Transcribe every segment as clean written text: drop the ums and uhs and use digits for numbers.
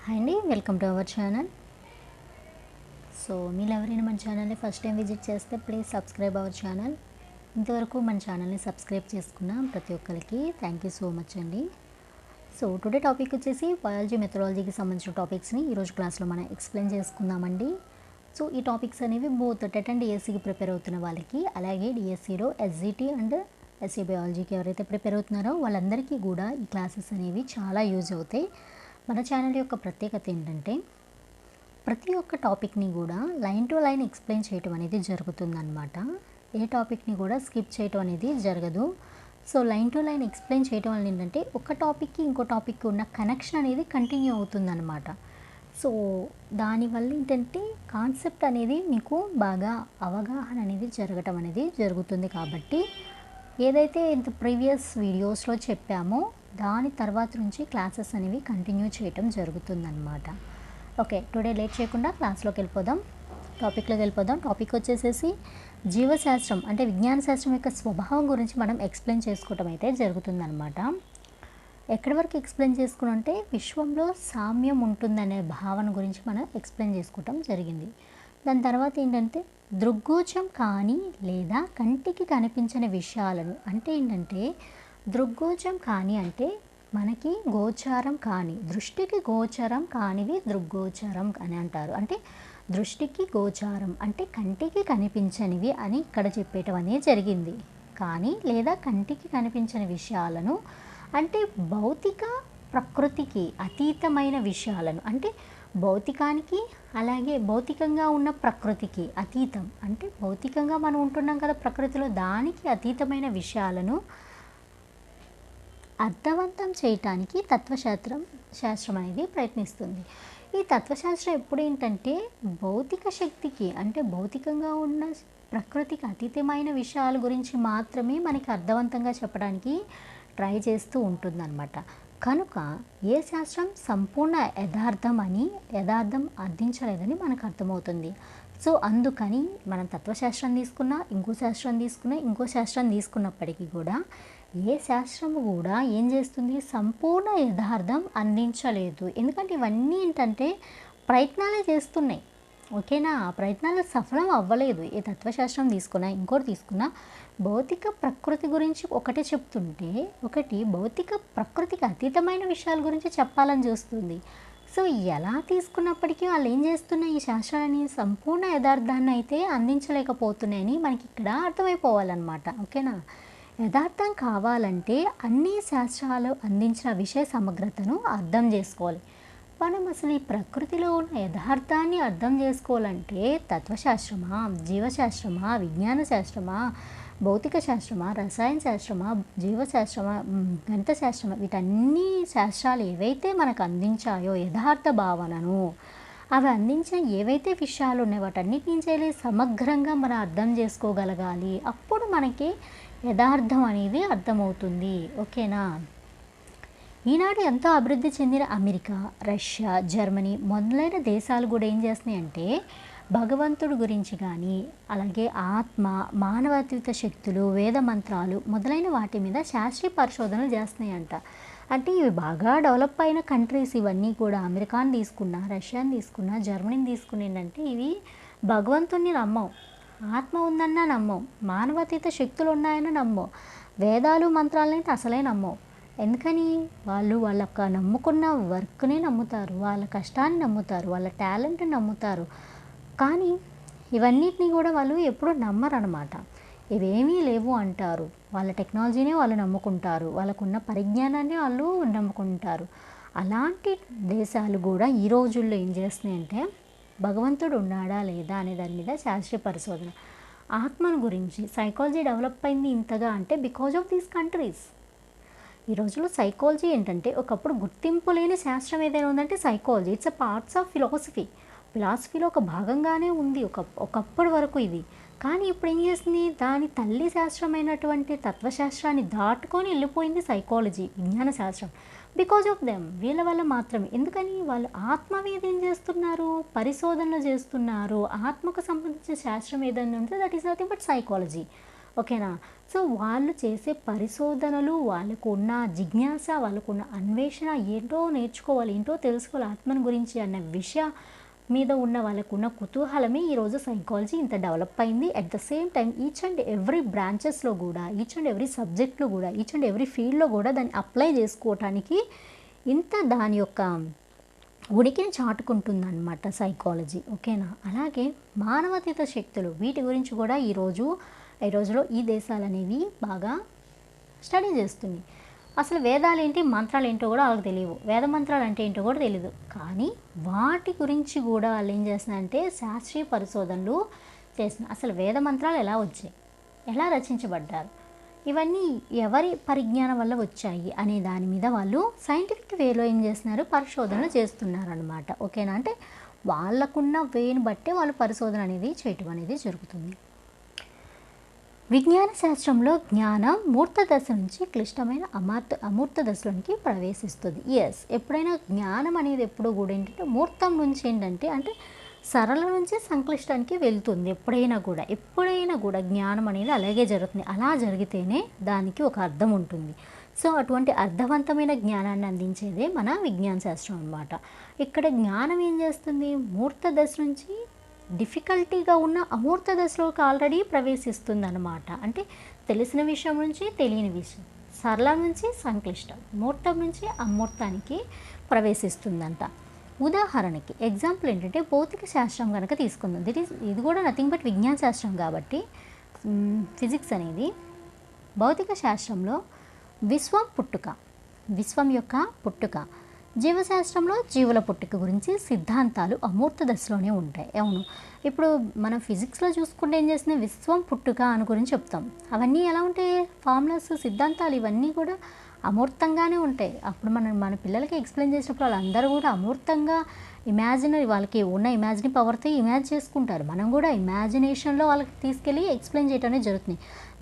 Hi అండి, welcome to our channel. So మీరు ఎవరైనా మన ఛానల్ని ఫస్ట్ టైం విజిట్ చేస్తే ప్లీజ్ సబ్స్క్రైబ్ అవర్ ఛానల్. ఇంతవరకు మన ఛానల్ని సబ్స్క్రైబ్ చేసుకున్న ప్రతి ఒక్కరికి థ్యాంక్ యూ సో మచ్ అండి. సో టుడే టాపిక్ వచ్చేసి బయాలజీ మెథడాలజీకి సంబంధించిన టాపిక్స్ని ఈరోజు క్లాస్లో మనం ఎక్స్ప్లెయిన్ చేసుకుందామండి. సో ఈ టాపిక్స్ అనేవి బోత్ టెట్ అండ్ డిఎస్సికి ప్రిపేర్ అవుతున్న వాళ్ళకి, అలాగే డిఎస్సిలో ఎస్జిటి అండ్ ఎస్సీ బయాలజీకి ఎవరైతే ప్రిపేర్ అవుతున్నారో వాళ్ళందరికీ కూడా ఈ క్లాసెస్ అనేవి చాలా యూజ్ అవుతాయి. మన ఛానల్ యొక్క ప్రత్యేకత ఏంటంటే ప్రతి ఒక్క టాపిక్ని కూడా లైన్ టు లైన్ ఎక్స్ప్లెయిన్ చేయటం అనేది జరుగుతుందన్నమాట. ఏ టాపిక్ని కూడా స్కిప్ చేయటం అనేది జరగదు. So line to line explain చేయటం వల్ల ఏంటంటే ఒక టాపిక్కి ఇంకో టాపిక్కి ఉన్న కనెక్షన్ అనేది కంటిన్యూ అవుతుందన్నమాట. సో దానివల్ల ఏంటంటే కాన్సెప్ట్ అనేది మీకు బాగా అవగాహన అనేది జరగటం అనేది జరుగుతుంది. కాబట్టి ఏదైతే ఇంత ప్రీవియస్ వీడియోస్లో చెప్పామో దాని తర్వాత నుంచి క్లాసెస్ అనేవి కంటిన్యూ చేయటం జరుగుతుందన్నమాట. ఓకే, టుడే లేట్ చేయకుండా క్లాస్లోకి వెళ్ళిపోదాం, టాపిక్లోకి వెళ్ళిపోదాం. టాపిక్ వచ్చేసేసి జీవశాస్త్రం అంటే విజ్ఞాన శాస్త్రం యొక్క స్వభావం గురించి మనం ఎక్స్ప్లెయిన్ చేసుకోవటం అయితే జరుగుతుందన్నమాట. ఎక్కడి వరకు ఎక్స్ప్లెయిన్ చేసుకున్నంటే విశ్వంలో సామ్యం ఉంటుందనే భావన గురించి మనం ఎక్స్ప్లెయిన్ చేసుకోవటం జరిగింది. దాని తర్వాత ఏంటంటే దృగ్గోచరం కానీ లేదా కంటికి కనిపించని విషయాలను అంటే ఏంటంటే దృగ్గోచరం కానీ అంటే మనకి గోచారం కానీ, దృష్టికి గోచరం కానివి దృగ్గోచరం అని అంటారు. అంటే దృష్టికి గోచారం అంటే కంటికి కనిపించనివి అని ఇక్కడ చెప్పేయటం అనేది జరిగింది. కానీ లేదా కంటికి కనిపించని విషయాలను అంటే భౌతిక ప్రకృతికి అతీతమైన విషయాలను అంటే భౌతికానికి అలాగే భౌతికంగా ఉన్న ప్రకృతికి అతీతం అంటే భౌతికంగా మనం ఉంటున్నాం కదా ప్రకృతిలో, దానికి అతీతమైన విషయాలను అర్థవంతం చేయటానికి శాస్త్రం అనేది ప్రయత్నిస్తుంది. ఈ తత్వశాస్త్రం ఎప్పుడు ఏంటంటే భౌతిక శక్తికి అంటే భౌతికంగా ఉన్న ప్రకృతికి అతీతమైన విషయాల గురించి మాత్రమే మనకి అర్థవంతంగా చెప్పడానికి ట్రై చేస్తూ ఉంటుందన్నమాట. కనుక ఏ శాస్త్రం సంపూర్ణ యథార్థం అందించలేదని మనకు అర్థమవుతుంది. సో అందుకని మనం తత్వశాస్త్రం తీసుకున్నా ఇంకో శాస్త్రం తీసుకున్నప్పటికీ కూడా ఏ శాస్త్రము కూడా ఏం చేస్తుంది, సంపూర్ణ యథార్థం అందించలేదు. ఎందుకంటే ఇవన్నీ ఏంటంటే ప్రయత్నాలే చేస్తున్నాయి. ఓకేనా, ఆ ప్రయత్నాలు సఫలం అవ్వలేదు. ఏ తత్వశాస్త్రం తీసుకున్నా ఇంకోటి తీసుకున్నా భౌతిక ప్రకృతి గురించి ఒకటే చెప్తుంటే ఒకటి భౌతిక ప్రకృతికి అతీతమైన విషయాల గురించి చెప్పాలని చూస్తుంది. సో ఎలా తీసుకున్నప్పటికీ వాళ్ళు ఏం చేస్తున్నాయి, ఈ శాస్త్రాలని సంపూర్ణ యథార్థాన్ని అయితే అందించలేకపోతున్నాయని మనకి ఇక్కడ అర్థమైపోవాలన్నమాట. ఓకేనా, యథార్థం కావాలంటే అన్ని శాస్త్రాలు అందించిన విషయ సమగ్రతను అర్థం చేసుకోవాలి. మనం అసలు ఈ ప్రకృతిలో ఉన్న యథార్థాన్ని అర్థం చేసుకోవాలంటే తత్వశాస్త్రమా, జీవశాస్త్రమా, విజ్ఞాన శాస్త్రమా, భౌతిక శాస్త్రమా, రసాయన శాస్త్రమా, జీవశాస్త్రమా, గణిత శాస్త్రమా, వీటన్ని శాస్త్రాలు ఏవైతే మనకు అందించాయో యథార్థ భావనను, అవి అందించిన ఏవైతే విషయాలు ఉన్నాయో వాటన్నిటిని చేయాలి సమగ్రంగా మనం అర్థం చేసుకోగలగాలి. అప్పుడు మనకి యథార్థం అనేది అర్థమవుతుంది. ఓకేనా, ఈనాడు ఎంతో అభివృద్ధి చెందిన అమెరికా, రష్యా, జర్మనీ మొదలైన దేశాలు కూడా ఏం చేస్తున్నాయంటే భగవంతుడి గురించి కానీ అలాగే ఆత్మ, మానవాతీత శక్తులు, వేద మంత్రాలు మొదలైన వాటి మీద శాస్త్రీయ పరిశోధనలు చేస్తున్నాయంట. అంటే ఇవి బాగా డెవలప్ అయిన కంట్రీస్ ఇవన్నీ కూడా. అమెరికాని తీసుకున్నా, రష్యాని తీసుకున్నా, జర్మనీని తీసుకుని ఏంటంటే ఇవి భగవంతుడిని నమ్మం, ఆత్మ ఉందన్నా నమ్మం, మానవాతీత శక్తులు ఉన్నాయని నమ్మం, వేదాలు మంత్రాలనైతే అసలే నమ్మం. ఎందుకని వాళ్ళ నమ్ముకున్న వర్క్ని నమ్ముతారు, వాళ్ళ కష్టాన్ని నమ్ముతారు, వాళ్ళ టాలెంట్ని నమ్ముతారు. కానీ ఇవన్నిటిని కూడా వాళ్ళు ఎప్పుడూ నమ్మరనమాట. ఇవేమీ లేవు అంటారు. వాళ్ళ టెక్నాలజీనే వాళ్ళు నమ్ముకుంటారు, వాళ్ళకున్న పరిజ్ఞానాన్ని వాళ్ళు నమ్ముకుంటారు. అలాంటి దేశాలు కూడా ఈ రోజుల్లో ఏం చేస్తున్నాయంటే భగవంతుడు ఉన్నాడా లేదా అనే దాని మీద శాస్త్రీయ పరిశోధన, ఆత్మను గురించి సైకాలజీ డెవలప్ అయింది ఇంతగా అంటే బికాజ్ ఆఫ్ దీస్ కంట్రీస్. ఈ రోజుల్లో సైకాలజీ ఏంటంటే ఒకప్పుడు గుర్తింపు లేని శాస్త్రం ఏదైనా ఉందంటే psychology it's a parts of ఫిలాసఫీలో ఒక భాగంగానే ఉంది ఒకప్పటి వరకు ఇది. కానీ ఇప్పుడు ఏం చేస్తుంది, దాని తల్లి శాస్త్రమైనటువంటి తత్వశాస్త్రాన్ని దాటుకొని వెళ్ళిపోయింది సైకాలజీ, విజ్ఞాన శాస్త్రం. బికాజ్ ఆఫ్ దెమ్, వీళ్ళ వల్ల మాత్రమే. ఎందుకని వాళ్ళు ఆత్మ మీద ఏం చేస్తున్నారు, పరిశోధనలు చేస్తున్నారు. ఆత్మకు సంబంధించిన శాస్త్రం ఏదైనా ఉంటే that is nothing but psychology. ఓకేనా. సో వాళ్ళు చేసే పరిశోధనలు, వాళ్ళకున్న జిజ్ఞాస, వాళ్ళకున్న అన్వేషణ, ఏంటో నేర్చుకోవాలి, ఏంటో తెలుసుకోవాలి ఆత్మను గురించి అన్న విషయం మీద ఉన్న వాళ్ళకున్న కుతూహలమే ఈరోజు సైకాలజీ ఇంత డెవలప్ అయింది. At the same time each and every బ్రాంచెస్లో కూడా, ఈచ్ అండ్ ఎవ్రీ సబ్జెక్ట్లో కూడా, ఈచ్ అండ్ ఎవ్రీ ఫీల్డ్లో కూడా దాన్ని అప్లై చేసుకోవటానికి ఇంత దాని యొక్క ఉనికిని చాటుకుంటుందన్నమాట సైకాలజీ. ఓకేనా. అలాగే మానవాతీత శక్తులు, వీటి గురించి కూడా ఈ రోజులో ఈ దేశాలు అనేవి బాగా స్టడీ చేస్తుంది. అసలు వేదాలు ఏంటి, మంత్రాలు ఏంటో కూడా వాళ్ళకి తెలియవు. వేద మంత్రాలు అంటే ఏంటో కూడా తెలియదు. కానీ వాటి గురించి కూడా వాళ్ళు ఏం చేస్తున్నారంటే శాస్త్రీయ పరిశోధనలు చేస్తున్నారు. అసలు వేద మంత్రాలు ఎలా వచ్చాయి, ఎలా రచించబడ్డారు, ఇవన్నీ ఎవరి పరిజ్ఞానం వల్ల వచ్చాయి అనే దాని మీద వాళ్ళు సైంటిఫిక్ వేలో ఏం చేస్తున్నారు, పరిశోధనలు చేస్తున్నారు అనమాట. ఓకేనా. అంటే వాళ్ళకున్న వేని బట్టే వాళ్ళు పరిశోధన అనేది చేయటం అనేది జరుగుతుంది. విజ్ఞాన శాస్త్రంలో జ్ఞానం మూర్త దశ నుంచి క్లిష్టమైన అమూర్త దశలోనికి ప్రవేశిస్తుంది. ఎప్పుడైనా జ్ఞానం అనేది ఎప్పుడు కూడా ఏంటంటే మూర్తం నుంచి అంటే సరళ నుంచి సంక్లిష్టానికి వెళ్తుంది. ఎప్పుడైనా కూడా జ్ఞానం అనేది అలాగే జరుగుతుంది. అలా జరిగితేనే దానికి ఒక అర్థం ఉంటుంది. సో అటువంటి అర్థవంతమైన జ్ఞానాన్ని అందించేదే మన విజ్ఞాన శాస్త్రం అన్నమాట. ఇక్కడ జ్ఞానం ఏం చేస్తుంది, మూర్త దశ నుంచి డిఫికల్టీగా ఉన్న అమూర్త దశలోకి ఆల్రెడీ ప్రవేశిస్తుంది అన్నమాట. అంటే తెలిసిన విషయం నుంచి తెలియని విషయం, సరళ నుంచి సంక్లిష్టం, మూర్తం నుంచి అమూర్తానికి ప్రవేశిస్తుందంట. ఉదాహరణకి ఎగ్జాంపుల్ ఏంటంటే భౌతిక శాస్త్రం కనుక తీసుకుందాం. ఇది కూడా నథింగ్ బట్ విజ్ఞాన శాస్త్రం కాబట్టి ఫిజిక్స్ అనేది. భౌతిక శాస్త్రంలో విశ్వం యొక్క పుట్టుక, జీవశాస్త్రంలో జీవుల పుట్టుక గురించి సిద్ధాంతాలు అమూర్త దశలోనే ఉంటాయి. అవును, ఇప్పుడు మనం ఫిజిక్స్లో చూసుకుంటే ఏం చేస్తుంది, విశ్వం పుట్టుక అని గురించి చెప్తాం. అవన్నీ ఎలా ఉంటాయి, ఫార్ములాస్, సిద్ధాంతాలు ఇవన్నీ కూడా అమూర్తంగానే ఉంటాయి. అప్పుడు మన పిల్లలకి ఎక్స్ప్లెయిన్ చేసినప్పుడు వాళ్ళందరూ కూడా అమూర్తంగా వాళ్ళకి ఉన్న ఇమాజినరీ పవర్తో ఇమాజిన్ చేసుకుంటారు. మనం కూడా ఇమాజినేషన్లో వాళ్ళకి తీసుకెళ్ళి ఎక్స్ప్లెయిన్ చేయడం అనేది జరుగుతుంది.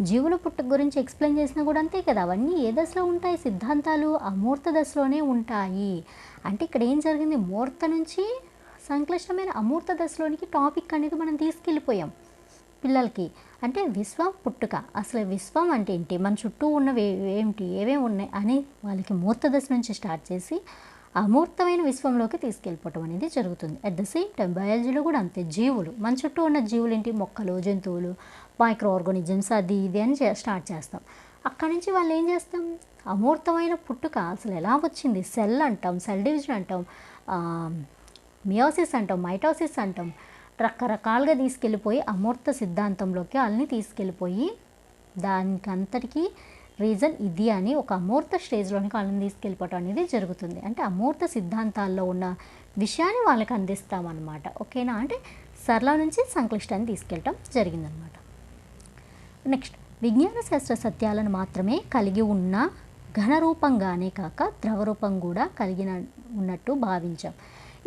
జీవుల పుట్టుక గురించి ఎక్స్ప్లెయిన్ చేసినా కూడా అంతే కదా. అవన్నీ ఏ దశలో ఉంటాయి, సిద్ధాంతాలు అమూర్త దశలోనే ఉంటాయి. అంటే ఇక్కడ ఏం జరిగింది, మూర్త నుంచి సంక్లిష్టమైన అమూర్త దశలోనికి టాపిక్ అనేది మనం తీసుకెళ్ళిపోయాం పిల్లలకి. అంటే విశ్వం పుట్టుక, అసలు విశ్వం అంటే ఏంటి, మన చుట్టూ ఉన్నవి ఏమేమి ఉన్నాయి అని వాళ్ళకి మూర్త దశ నుంచి స్టార్ట్ చేసి అమూర్తమైన విశ్వంలోకి తీసుకెళ్ళిపోవటం అనేది జరుగుతుంది. అట్ ద సేమ్ టైం బయాలజీలో కూడా అంతే. జీవులు, మన చుట్టూ ఉన్న జీవులు ఏంటి, మొక్కలు, జంతువులు, మైక్రో ఆర్గానిజమ్స్, అది ఇది అని స్టార్ట్ చేస్తాం. అక్కడి నుంచి వాళ్ళు ఏం చేస్తాం, అమూర్తమైన పుట్టుక అసలు ఎలా వచ్చింది, సెల్ అంటాం, సెల్ డివిజన్ అంటాం, మియోసిస్ అంటాం, మైటోసిస్ అంటాం, రకరకాలుగా తీసుకెళ్ళిపోయి అమూర్త సిద్ధాంతంలోకి వాళ్ళని తీసుకెళ్ళిపోయి దానికి అంతటికీ రీజన్ ఇది అని ఒక అమూర్త స్టేజ్లోనికి వాళ్ళని తీసుకెళ్ళిపోవటం అనేది జరుగుతుంది. అంటే అమూర్త సిద్ధాంతాల్లో ఉన్న విషయాన్ని వాళ్ళకి అందిస్తామన్నమాట. ఓకేనా. అంటే సరళ నుంచి సంక్లిష్టాన్ని తీసుకెళ్ళటం జరిగిందనమాట. నెక్స్ట్, విజ్ఞాన శాస్త్ర సత్యాలను మాత్రమే కలిగి ఉన్న ఘనరూపంగానే కాక ద్రవరూపం కూడా ఉన్నట్టు భావించాం.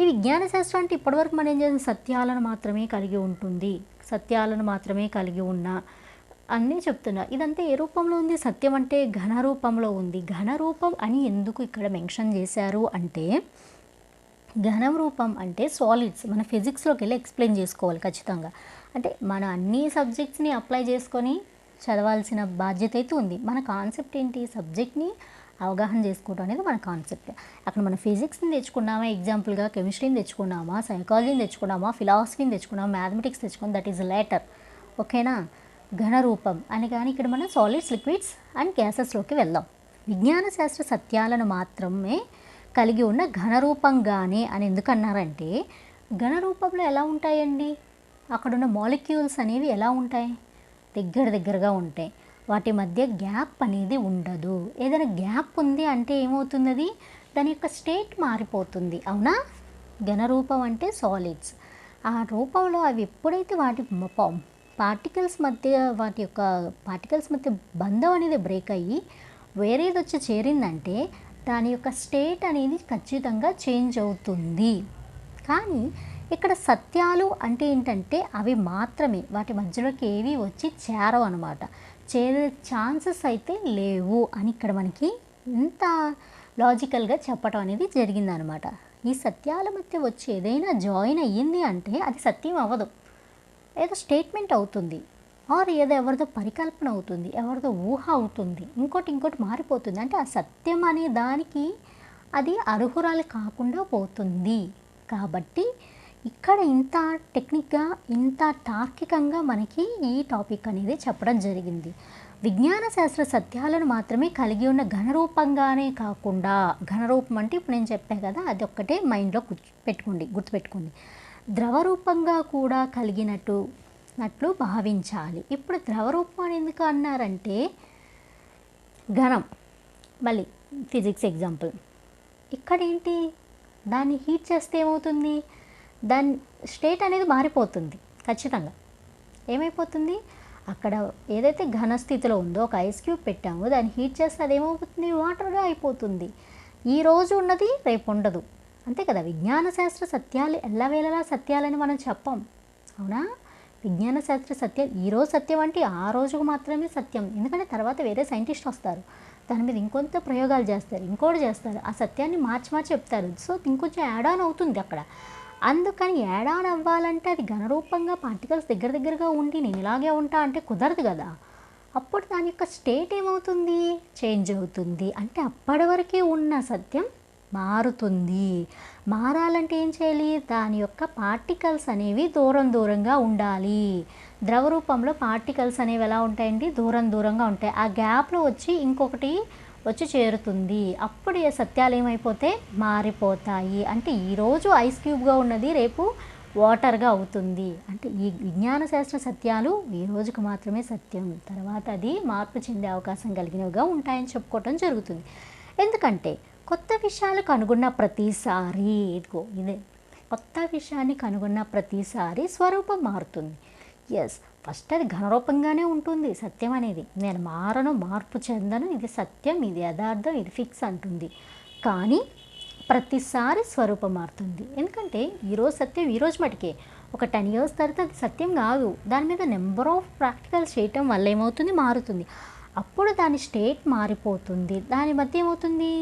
ఈ విజ్ఞాన శాస్త్రం అంటే ఇప్పటివరకు మనం ఏం చేస్తాం, సత్యాలను మాత్రమే కలిగి ఉంటుంది, సత్యాలను మాత్రమే కలిగి ఉన్న అన్నీ చెప్తున్నా. ఇదంతా ఏ రూపంలో ఉంది, సత్యం అంటే ఘన రూపంలో ఉంది. ఘన రూపం అని ఎందుకు ఇక్కడ మెన్షన్ చేశారు అంటే, ఘనం రూపం అంటే సాలిడ్స్. మన ఫిజిక్స్లోకి వెళ్ళి ఎక్స్ప్లెయిన్ చేసుకోవాలి ఖచ్చితంగా. అంటే మన అన్ని సబ్జెక్ట్స్ని అప్లై చేసుకొని చదవాల్సిన బాధ్యత అయితే ఉంది. మన కాన్సెప్ట్ ఏంటి, సబ్జెక్ట్ని అవగాహన చేసుకోవడం అనేది మన కాన్సెప్ట్. అక్కడ మన ఫిజిక్స్ని తెచ్చుకున్నామా ఎగ్జాంపుల్గా, కెమిస్ట్రీని తెచ్చుకున్నామా, సైకాలజీని తెచ్చుకున్నామా, ఫిలాసఫీని తెచ్చుకున్నామా, మ్యాథమెటిక్స్ తెచ్చుకున్నాం, దట్ ఈజ్ లేటర్. ఓకేనా. ఘనరూపం అని కానీ ఇక్కడ మనం సాలిడ్స్, లిక్విడ్స్ అండ్ గ్యాసెస్లోకి వెళ్దాం. విజ్ఞాన శాస్త్ర సత్యాలను మాత్రమే కలిగి ఉన్న ఘనరూపంగానే అని ఎందుకు అన్నారంటే, ఘనరూపంలో ఎలా ఉంటాయండి, అక్కడున్న మాలిక్యూల్స్ అనేవి ఎలా ఉంటాయి, దగ్గరగా ఉంటాయి. వాటి మధ్య గ్యాప్ అనేది ఉండదు. ఏదైనా గ్యాప్ ఉంది అంటే ఏమవుతుంది, దాని యొక్క స్టేట్ మారిపోతుంది. అవునా. ఘనరూపం అంటే సాలిడ్స్. ఆ రూపంలో అవి ఎప్పుడైతే వాటి పార్టికల్స్ మధ్య బంధం అనేది బ్రేక్ అయ్యి వేరేది వచ్చి చేరిందంటే దాని యొక్క స్టేట్ అనేది ఖచ్చితంగా చేంజ్ అవుతుంది. కానీ ఇక్కడ సత్యాలు అంటే ఏంటంటే అవి మాత్రమే, వాటి మధ్యలోకి ఏవి వచ్చి చేరవు అనమాట. చేరే ఛాన్సెస్ అయితే లేవు అని ఇక్కడ మనకి ఇంత లాజికల్గా చెప్పడం అనేది జరిగిందనమాట. ఈ సత్యాల మధ్య వచ్చి ఏదైనా జాయిన్ అయ్యింది అంటే అది సత్యం అవ్వదు, ఏదో స్టేట్మెంట్ అవుతుంది. ఆర్ ఏదో ఎవరిదో పరికల్పన అవుతుంది, ఎవరిదో ఊహ అవుతుంది, ఇంకోటి మారిపోతుంది. అంటే ఆ సత్యం అనే దానికి అది అర్హురాలు కాకుండా పోతుంది. కాబట్టి ఇక్కడ ఇంత టెక్నిక్గా, ఇంత తార్కికంగా మనకి ఈ టాపిక్ అనేది చెప్పడం జరిగింది. విజ్ఞాన శాస్త్ర సత్యాలను మాత్రమే కలిగి ఉన్న ఘనరూపంగానే కాకుండా, ఘనరూపం అంటే ఇప్పుడు నేను చెప్పాను కదా, అది ఒక్కటే మైండ్లో గుర్తుపెట్టుకోండి. ద్రవరూపంగా కూడా కలిగినట్లు భావించాలి. ఇప్పుడు ద్రవరూపం అని ఎందుకు అన్నారంటే, ఘనం, మళ్ళీ ఫిజిక్స్ ఎగ్జాంపుల్, ఇక్కడేంటి, దాన్ని హీట్ చేస్తే ఏమవుతుంది, దాని స్టేట్ అనేది మారిపోతుంది. ఖచ్చితంగా ఏమైపోతుంది, అక్కడ ఏదైతే ఘన స్థితిలో ఉందో ఒక ఐస్ క్యూబ్ పెట్టామో దాన్ని హీట్ చేస్తే అది ఏమవుతుంది, వాటర్గా అయిపోతుంది. ఈరోజు ఉన్నది రేపు ఉండదు, అంతే కదా. విజ్ఞాన శాస్త్ర సత్యాలు ఎల్లవేళలా సత్యాలని మనం చెప్పం, అవునా. విజ్ఞాన శాస్త్ర సత్యాలు ఈరోజు సత్యం అంటే ఆ రోజుకు మాత్రమే సత్యం. ఎందుకంటే తర్వాత వేరే సైంటిస్ట్ వస్తారు, దాని మీద ఇంకొంత ప్రయోగాలు చేస్తారు, ఇంకోటి చేస్తారు, ఆ సత్యాన్ని మార్చి చెప్తారు. సో ఇంకొంచెం యాడ్ ఆన్ అవుతుంది అక్కడ. అందుకని యాడ్ ఆన్ అవ్వాలంటే అది ఘనరూపంగా పార్టికల్స్ దగ్గరగా ఉండి నేను ఇలాగే ఉంటా అంటే కుదరదు కదా. అప్పుడు దాని యొక్క స్టేట్ ఏమవుతుంది, చేంజ్ అవుతుంది. అంటే అప్పటి వరకే ఉన్న సత్యం మారుతుంది. మారాలంటే ఏం చేయాలి, దాని యొక్క పార్టికల్స్ అనేవి దూరంగా ఉండాలి. ద్రవ రూపంలో పార్టికల్స్ అనేవి ఎలా ఉంటాయండి, దూరంగా ఉంటాయి. ఆ గ్యాప్లో వచ్చి ఇంకొకటి వచ్చి చేరుతుంది. అప్పుడు ఈ సత్యాలు ఏమైపోతే మారిపోతాయి. అంటే ఈరోజు ఐస్ క్యూబ్గా ఉన్నది రేపు వాటర్గా అవుతుంది. అంటే ఈ విజ్ఞాన శాస్త్ర సత్యాలు ఈ రోజుకు మాత్రమే సత్యం, తర్వాత అది మార్పు చెందే అవకాశం కలిగినవిగా ఉంటాయని చెప్పుకోవటం జరుగుతుంది. ఎందుకంటే కొత్త విషయాలు కనుగొన్న ప్రతిసారి, ఇదే కొత్త విషయాన్ని కనుగొన్న ప్రతిసారి స్వరూపం మారుతుంది. ఎస్, ఫస్ట్ అది ఘనరూపంగానే ఉంటుంది సత్యం అనేది. నేను మారను, మార్పు చెందను, ఇది సత్యం, ఇది యథార్థం, ఇది ఫిక్స్ అంటుంది. కానీ ప్రతిసారి స్వరూపం మారుతుంది. ఎందుకంటే ఈరోజు సత్యం ఈరోజు మటుకే, ఒక 10 years తర్వాత అది సత్యం కాదు. దాని మీద నెంబర్ ఆఫ్ ప్రాక్టికల్స్ చేయటం వల్ల ఏమవుతుంది, మారుతుంది. అప్పుడు దాని స్టేట్ మారిపోతుంది. దాని మధ్య ఏమవుతుంది,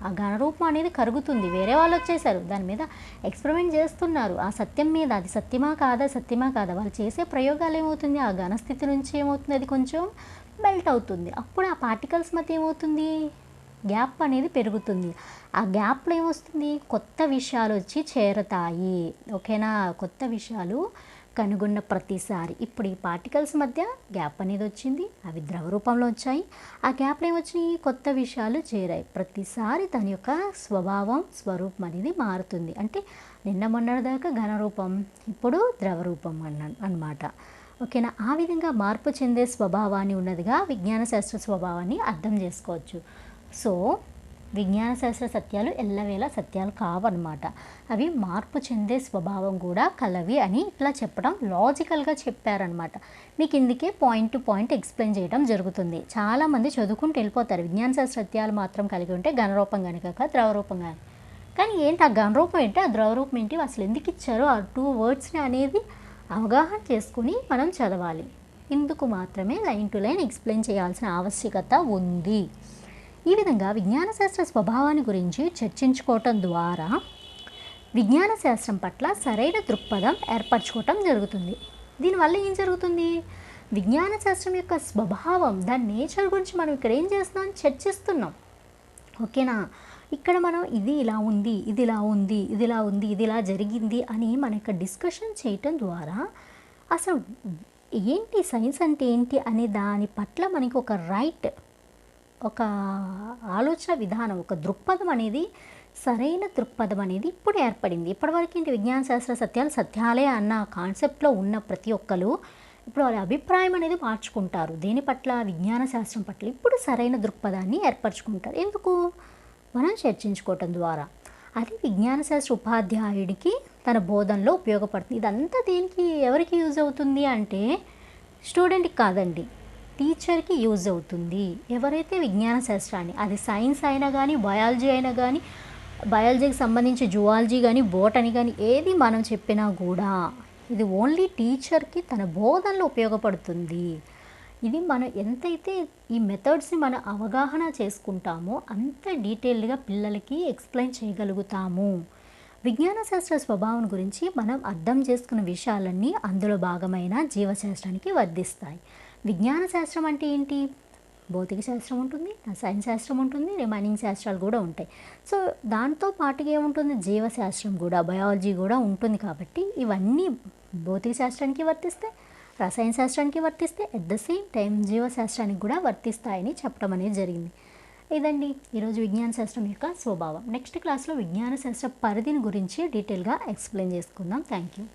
ఆ ఘనరూపం అనేది కరుగుతుంది. వేరే వాళ్ళు వచ్చేసారు, దాని మీద ఎక్స్పెరిమెంట్ చేస్తున్నారు ఆ సత్యం మీద. అది సత్యమా కాదా వాళ్ళు చేసే ప్రయోగాలు ఏమవుతుంది, ఆ ఘనస్థితి నుంచి ఏమవుతుంది, అది కొంచెం మెల్ట్ అవుతుంది. అప్పుడు ఆ పార్టికల్స్ మధ్య ఏమవుతుంది, గ్యాప్ అనేది పెరుగుతుంది. ఆ గ్యాప్లో ఏమొస్తుంది, కొత్త విషయాలు వచ్చి చేరతాయి. ఓకేనా, కొత్త విషయాలు కనుగొన్న ప్రతిసారి. ఇప్పుడు ఈ పార్టికల్స్ మధ్య గ్యాప్ అనేది వచ్చింది, అవి ద్రవ రూపంలో వచ్చాయి. ఆ గ్యాప్లో ఏమొచ్చినాయి, కొత్త విషయాలు చేరాయి. ప్రతిసారి దాని యొక్క స్వరూపం అనేది మారుతుంది. అంటే నిన్న మొన్నటిదాకా ఘనరూపం, ఇప్పుడు ద్రవ రూపం అన్నమాట. ఓకేనా, ఆ విధంగా మార్పు చెందే స్వభావాన్ని ఉన్నదిగా విజ్ఞాన శాస్త్ర స్వభావాన్ని అర్థం చేసుకోవచ్చు. సో విజ్ఞాన శాస్త్ర సత్యాలు ఎల్లవేళ సత్యాలు కావన్నమాట. అవి మార్పు చెందే స్వభావం కూడా కలవి అని ఇట్లా చెప్పడం లాజికల్గా చెప్పారనమాట. మీకు ఇందుకే పాయింట్ టు పాయింట్ ఎక్స్ప్లెయిన్ చేయడం జరుగుతుంది. చాలామంది చదువుకుంటూ వెళ్ళిపోతారు, విజ్ఞాన శాస్త్ర సత్యాలు మాత్రం కలిగి ఉంటే ఘనరూపం కనుక ద్రవరూపం కానీ. కానీ ఏంటి ఆ ఘనరూపం ఏంటి, ఆ ద్రవరూపం ఏంటి, అసలు ఎందుకు ఇచ్చారో ఆ 2 wordsని అనేది అవగాహన చేసుకుని మనం చదవాలి. ఇందుకు మాత్రమే లైన్ టు లైన్ ఎక్స్ప్లెయిన్ చేయాల్సిన ఆవశ్యకత ఉంది. ఈ విధంగా విజ్ఞాన శాస్త్ర స్వభావాన్ని గురించి చర్చించుకోవటం ద్వారా విజ్ఞాన శాస్త్రం పట్ల సరైన దృక్పథం ఏర్పరచుకోవటం జరుగుతుంది. దీనివల్ల ఏం జరుగుతుంది, విజ్ఞాన శాస్త్రం యొక్క స్వభావం, దాని నేచర్ గురించి మనం ఇక్కడ ఏం చేస్తున్నాం, చర్చిస్తున్నాం. ఓకేనా, ఇక్కడ మనం ఇది ఇలా ఉంది, ఇది ఇలా ఉంది, ఇది ఇలా ఉంది, ఇది ఇలా జరిగింది అని మన యొక్క డిస్కషన్ చేయటం ద్వారా అసలు ఏంటి సైన్స్ అంటే ఏంటి అనే దాని పట్ల మనకి ఒక రైట్, ఒక ఆలోచన విధానం, ఒక దృక్పథం అనేది, సరైన దృక్పథం అనేది ఇప్పుడు ఏర్పడింది. ఇప్పటివరకు ఏంటి, విజ్ఞాన శాస్త్ర సత్యాలు సత్యాలే అన్న కాన్సెప్ట్లో ఉన్న ప్రతి ఒక్కరు ఇప్పుడు వాళ్ళ అభిప్రాయం అనేది మార్చుకుంటారు. దేని పట్ల, విజ్ఞాన శాస్త్రం పట్ల ఇప్పుడు సరైన దృక్పథాన్ని ఏర్పరచుకుంటారు. ఎందుకు, మనం చర్చించుకోవటం ద్వారా. అది విజ్ఞాన శాస్త్ర ఉపాధ్యాయుడికి తన బోధనలో ఉపయోగపడుతుంది. ఇదంతా దేనికి, ఎవరికి యూజ్ అవుతుంది అంటే స్టూడెంట్కి కాదండి, టీచర్కి యూజ్ అవుతుంది. ఎవరైతే విజ్ఞాన శాస్త్రాన్ని, అది సైన్స్ అయినా కానీ, బయాలజీ అయినా కానీ, బయాలజీకి సంబంధించి జువాలజీ కానీ, బోటనీ కానీ, ఏది మనం చెప్పినా కూడా ఇది ఓన్లీ టీచర్కి తన బోధనలో ఉపయోగపడుతుంది. ఇది మనం ఎంతైతే ఈ మెథడ్స్ని మనం అవగాహన చేసుకుంటామో అంత డీటెయిల్డ్గా పిల్లలకి ఎక్స్ప్లెయిన్ చేయగలుగుతాము. విజ్ఞాన శాస్త్ర స్వభావం గురించి మనం అర్థం చేసుకున్న విషయాలన్నీ అందులో భాగమైన జీవశాస్త్రానికి వర్తిస్తాయి. విజ్ఞాన శాస్త్రం అంటే ఏంటి? భౌతిక శాస్త్రం ఉంటుంది, రసాయన శాస్త్రం ఉంటుంది, రిమైనింగ్ శాస్త్రాలు కూడా ఉంటాయి. సో దాంతో పాటుగా ఏముంటుంది? జీవశాస్త్రం కూడా, బయాలజీ కూడా ఉంటుంది. కాబట్టి ఇవన్నీ భౌతిక శాస్త్రానికి వర్తిస్తాయి, రసాయన శాస్త్రానికి వర్తిస్తాయి, అట్ ద సేమ్ టైం జీవశాస్త్రానికి కూడా వర్తిస్తాయని చెప్పడం అనేది జరిగింది. ఇదండి ఈరోజు విజ్ఞాన శాస్త్రం యొక్క స్వభావం. నెక్స్ట్ క్లాస్లో విజ్ఞాన శాస్త్ర పరిధిని గురించి డీటెయిల్గా ఎక్స్ప్లెయిన్ చేసుకుందాం. Thank you.